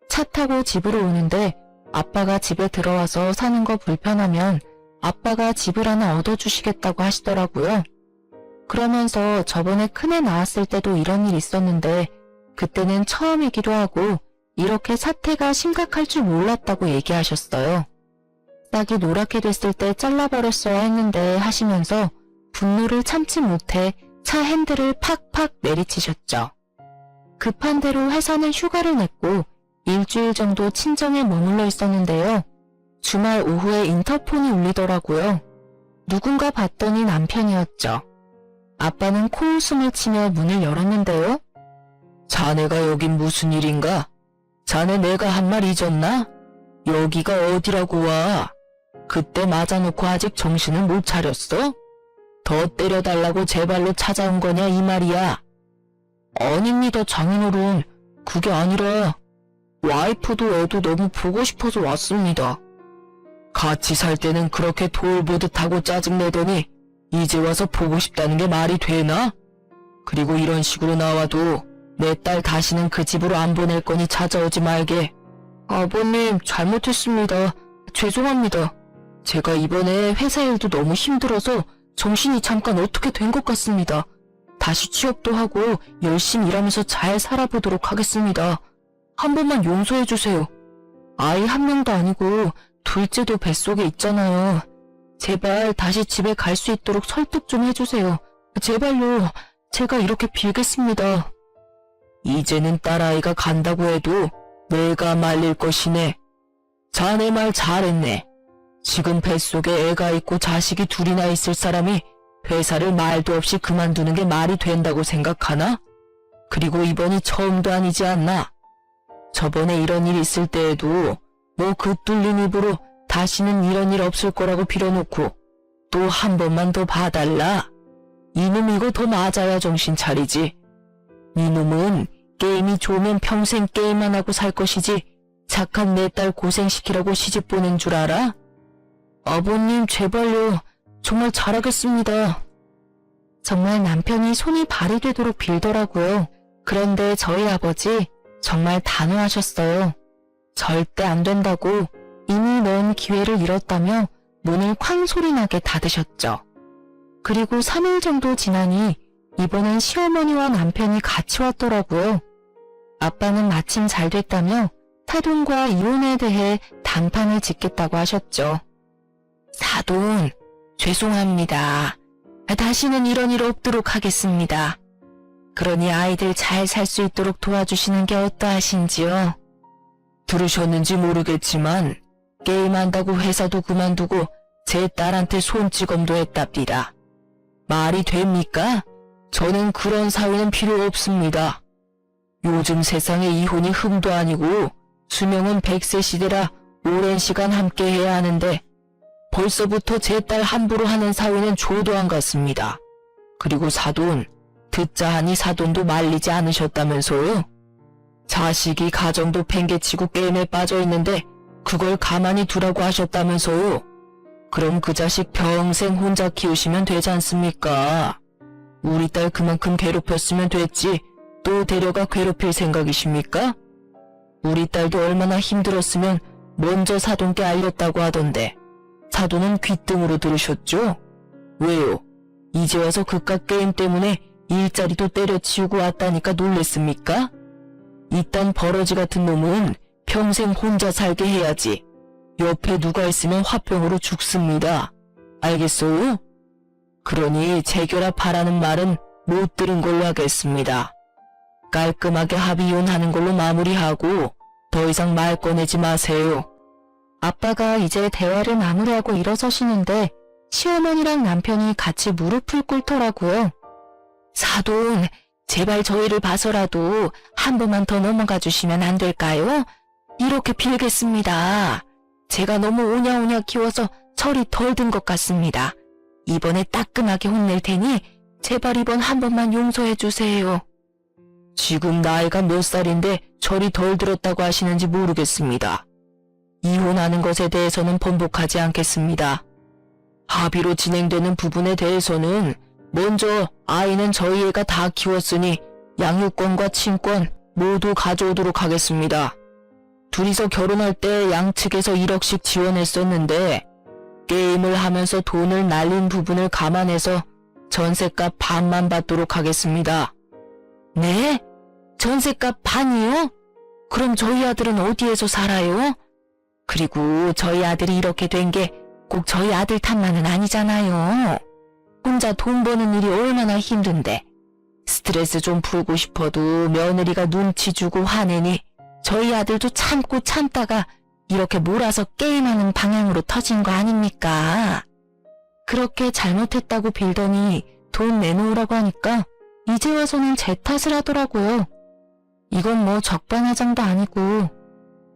차 타고 집으로 오는데 아빠가 집에 들어와서 사는 거 불편하면 아빠가 집을 하나 얻어주시겠다고 하시더라고요. 그러면서 저번에 큰애 낳았을 때도 이런 일 있었는데 그때는 처음이기도 하고 이렇게 사태가 심각할 줄 몰랐다고 얘기하셨어요. 싹이 노랗게 됐을 때 잘라버렸어야 했는데 하시면서 분노를 참지 못해 차 핸들을 팍팍 내리치셨죠. 급한 대로 회사는 휴가를 냈고 일주일 정도 친정에 머물러 있었는데요. 주말 오후에 인터폰이 울리더라고요. 누군가 봤더니 남편이었죠. 아빠는 코웃음을 치며 문을 열었는데요. 자네가 여긴 무슨 일인가? 자네 내가 한 말 잊었나? 여기가 어디라고 와? 그때 맞아놓고 아직 정신을 못 차렸어? 더 때려달라고 제 발로 찾아온 거냐 이 말이야. 아닙니다 장인어른. 그게 아니라 와이프도 애도 너무 보고 싶어서 왔습니다. 같이 살 때는 그렇게 돌보듯 하고 짜증내더니 이제 와서 보고 싶다는 게 말이 되나? 그리고 이런 식으로 나와도 내 딸 다시는 그 집으로 안 보낼 거니 찾아오지 말게. 아버님 잘못했습니다. 죄송합니다. 제가 이번에 회사 일도 너무 힘들어서 정신이 잠깐 어떻게 된 것 같습니다. 다시 취업도 하고 열심히 일하면서 잘 살아보도록 하겠습니다. 한 번만 용서해 주세요. 아이 한 명도 아니고 둘째도 뱃속에 있잖아요. 제발 다시 집에 갈 수 있도록 설득 좀 해주세요. 제발요. 제가 이렇게 빌겠습니다. 이제는 딸아이가 간다고 해도 내가 말릴 것이네. 자네 말 잘했네. 지금 뱃속에 애가 있고 자식이 둘이나 있을 사람이 회사를 말도 없이 그만두는 게 말이 된다고 생각하나? 그리고 이번이 처음도 아니지 않나? 저번에 이런 일 있을 때에도 뭐 그 뚫린 입으로 다시는 이런 일 없을 거라고 빌어놓고 또 한 번만 더 봐달라. 이놈 이거 더 맞아야 정신 차리지. 이놈은 게임이 좋으면 평생 게임만 하고 살 것이지 착한 내 딸 고생시키라고 시집 보낸 줄 알아? 아버님 제발요. 정말 잘하겠습니다. 정말 남편이 손이 발이 되도록 빌더라고요. 그런데 저희 아버지 정말 단호하셨어요. 절대 안 된다고 이미 넣은 기회를 잃었다며 문을 쾅 소리나게 닫으셨죠. 그리고 3일 정도 지나니 이번엔 시어머니와 남편이 같이 왔더라고요. 아빠는 마침 잘 됐다며 사돈과 이혼에 대해 단판을 짓겠다고 하셨죠. 사돈, 죄송합니다. 다시는 이런 일 없도록 하겠습니다. 그러니 아이들 잘 살 수 있도록 도와주시는 게 어떠하신지요? 들으셨는지 모르겠지만 게임한다고 회사도 그만두고 제 딸한테 손찌검도 했답니다. 말이 됩니까? 저는 그런 사위는 필요 없습니다. 요즘 세상에 이혼이 흠도 아니고 수명은 100세 시대라 오랜 시간 함께해야 하는데 벌써부터 제 딸 함부로 하는 사위는 조도 안 같습니다. 그리고 사돈, 듣자 하니 사돈도 말리지 않으셨다면서요? 자식이 가정도 팽개치고 게임에 빠져있는데 그걸 가만히 두라고 하셨다면서요? 그럼 그 자식 평생 혼자 키우시면 되지 않습니까? 우리 딸 그만큼 괴롭혔으면 됐지 또 데려가 괴롭힐 생각이십니까? 우리 딸도 얼마나 힘들었으면 먼저 사돈께 알렸다고 하던데 사돈은 귓등으로 들으셨죠? 왜요? 이제 와서 그깟 게임 때문에 일자리도 때려치우고 왔다니까 놀랬습니까? 이딴 버러지 같은 놈은 평생 혼자 살게 해야지. 옆에 누가 있으면 화병으로 죽습니다. 알겠어요? 그러니 재결합하라는 말은 못 들은 걸로 하겠습니다. 깔끔하게 합의 이혼하는 걸로 마무리하고 더 이상 말 꺼내지 마세요. 아빠가 이제 대화를 마무리하고 일어서시는데 시어머니랑 남편이 같이 무릎을 꿇더라고요. 사돈, 제발 저희를 봐서라도 한 번만 더 넘어가 주시면 안 될까요? 이렇게 빌겠습니다. 제가 너무 오냐오냐 키워서 철이 덜 든 것 같습니다. 이번에 따끔하게 혼낼 테니 제발 이번 한 번만 용서해 주세요. 지금 나이가 몇 살인데 철이 덜 들었다고 하시는지 모르겠습니다. 이혼하는 것에 대해서는 번복하지 않겠습니다. 합의로 진행되는 부분에 대해서는 먼저 아이는 저희 애가 다 키웠으니 양육권과 친권 모두 가져오도록 하겠습니다. 둘이서 결혼할 때 양측에서 1억씩 지원했었는데 게임을 하면서 돈을 날린 부분을 감안해서 전셋값 반만 받도록 하겠습니다. 네? 전셋값 반이요? 그럼 저희 아들은 어디에서 살아요? 그리고 저희 아들이 이렇게 된 게 꼭 저희 아들 탓만은 아니잖아요. 혼자 돈 버는 일이 얼마나 힘든데 스트레스 좀 풀고 싶어도 며느리가 눈치 주고 화내니 저희 아들도 참고 참다가 이렇게 몰아서 게임하는 방향으로 터진 거 아닙니까? 그렇게 잘못했다고 빌더니 돈 내놓으라고 하니까 이제 와서는 제 탓을 하더라고요. 이건 뭐 적반하장도 아니고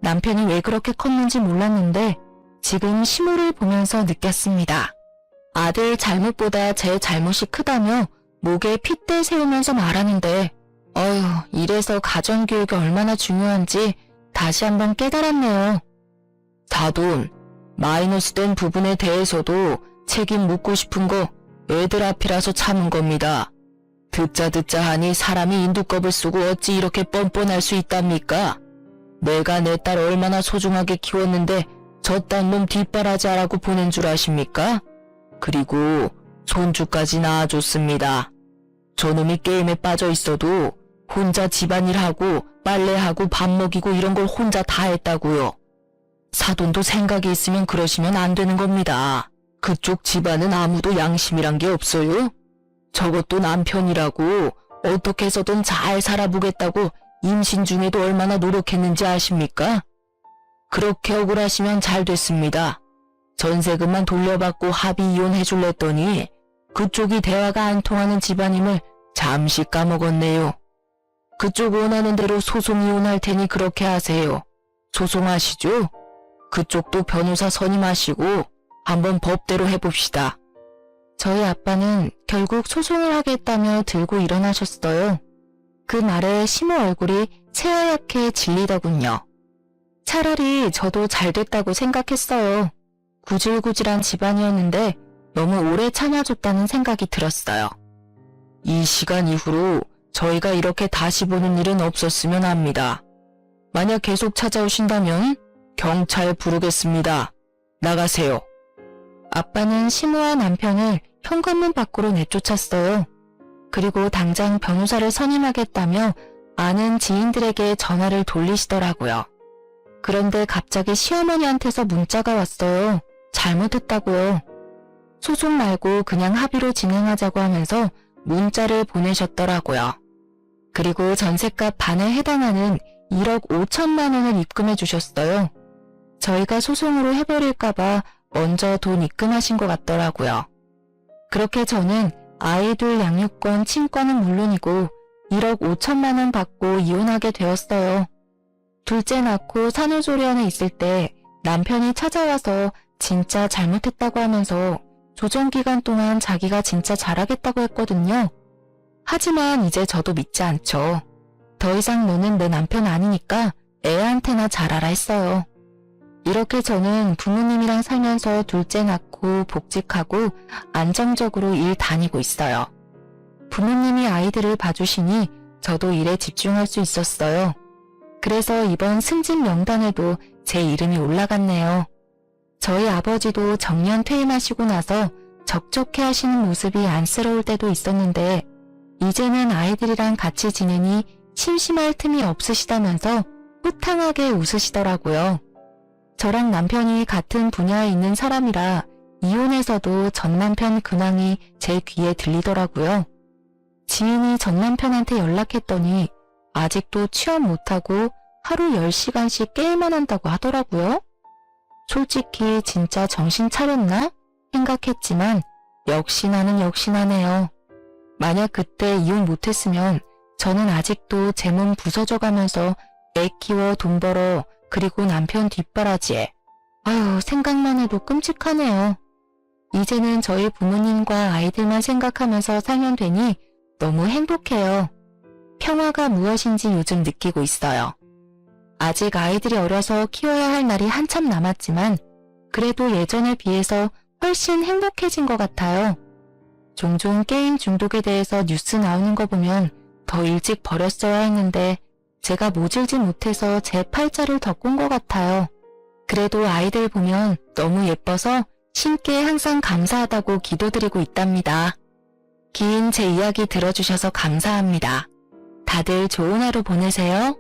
남편이 왜 그렇게 컸는지 몰랐는데 지금 시모를 보면서 느꼈습니다. 아들 잘못보다 제 잘못이 크다며 목에 핏대 세우면서 말하는데 어휴, 이래서 가정교육이 얼마나 중요한지 다시 한번 깨달았네요. 사돈, 마이너스 된 부분에 대해서도 책임 묻고 싶은 거 애들 앞이라서 참은 겁니다. 듣자 하니 사람이 인두껍을 쓰고 어찌 이렇게 뻔뻔할 수 있답니까? 내가 내 딸 얼마나 소중하게 키웠는데 저딴 놈 뒷바라지하라고 보낸 줄 아십니까? 그리고 손주까지 낳아줬습니다. 저놈이 게임에 빠져 있어도 혼자 집안일하고 빨래하고 밥 먹이고 이런 걸 혼자 다 했다고요. 사돈도 생각이 있으면 그러시면 안 되는 겁니다. 그쪽 집안은 아무도 양심이란 게 없어요? 저것도 남편이라고 어떻게 해서든 잘 살아보겠다고 임신 중에도 얼마나 노력했는지 아십니까? 그렇게 억울하시면 잘 됐습니다. 전세금만 돌려받고 합의 이혼해줄랬더니 그쪽이 대화가 안 통하는 집안임을 잠시 까먹었네요. 그쪽 원하는 대로 소송 이혼할 테니 그렇게 하세요. 소송하시죠? 그쪽도 변호사 선임하시고 한번 법대로 해봅시다. 저희 아빠는 결국 소송을 하겠다며 들고 일어나셨어요. 그 말에 시모 얼굴이 새하얗게 질리더군요. 차라리 저도 잘 됐다고 생각했어요. 구질구질한 집안이었는데 너무 오래 참아줬다는 생각이 들었어요. 이 시간 이후로 저희가 이렇게 다시 보는 일은 없었으면 합니다. 만약 계속 찾아오신다면 경찰 부르겠습니다. 나가세요. 아빠는 시모와 남편을 현관문 밖으로 내쫓았어요. 그리고 당장 변호사를 선임하겠다며 아는 지인들에게 전화를 돌리시더라고요. 그런데 갑자기 시어머니한테서 문자가 왔어요. 잘못했다고요. 소송 말고 그냥 합의로 진행하자고 하면서 문자를 보내셨더라고요. 그리고 전셋값 반에 해당하는 1억 5천만 원을 입금해 주셨어요. 저희가 소송으로 해버릴까봐 먼저 돈 입금하신 것 같더라고요. 그렇게 저는 아이들 양육권, 친권은 물론이고 1억 5천만 원 받고 이혼하게 되었어요. 둘째 낳고 산후조리원에 있을 때 남편이 찾아와서 진짜 잘못했다고 하면서 조정기간 동안 자기가 진짜 잘하겠다고 했거든요. 하지만 이제 저도 믿지 않죠. 더 이상 너는 내 남편 아니니까 애한테나 잘하라 했어요. 이렇게 저는 부모님이랑 살면서 둘째 낳고 복직하고 안정적으로 일 다니고 있어요. 부모님이 아이들을 봐주시니 저도 일에 집중할 수 있었어요. 그래서 이번 승진 명단에도 제 이름이 올라갔네요. 저희 아버지도 정년 퇴임하시고 나서 적적해 하시는 모습이 안쓰러울 때도 있었는데 이제는 아이들이랑 같이 지내니 심심할 틈이 없으시다면서 호탕하게 웃으시더라고요. 저랑 남편이 같은 분야에 있는 사람이라 이혼해서도 전 남편 근황이 제 귀에 들리더라고요. 지인이 전 남편한테 연락했더니 아직도 취업 못하고 하루 10시간씩 게임만 한다고 하더라고요. 솔직히 진짜 정신 차렸나 생각했지만 역시나는 역시나네요. 만약 그때 이혼 못했으면 저는 아직도 제 몸 부서져 가면서 애 키워 돈 벌어 그리고 남편 뒷바라지에 아유 생각만 해도 끔찍하네요. 이제는 저희 부모님과 아이들만 생각하면서 살면 되니 너무 행복해요. 평화가 무엇인지 요즘 느끼고 있어요. 아직 아이들이 어려서 키워야 할 날이 한참 남았지만 그래도 예전에 비해서 훨씬 행복해진 것 같아요. 종종 게임 중독에 대해서 뉴스 나오는 거 보면 더 일찍 버렸어야 했는데 제가 모질지 못해서 제 팔자를 더 꾼 것 같아요. 그래도 아이들 보면 너무 예뻐서 신께 항상 감사하다고 기도드리고 있답니다. 긴 제 이야기 들어주셔서 감사합니다. 다들 좋은 하루 보내세요.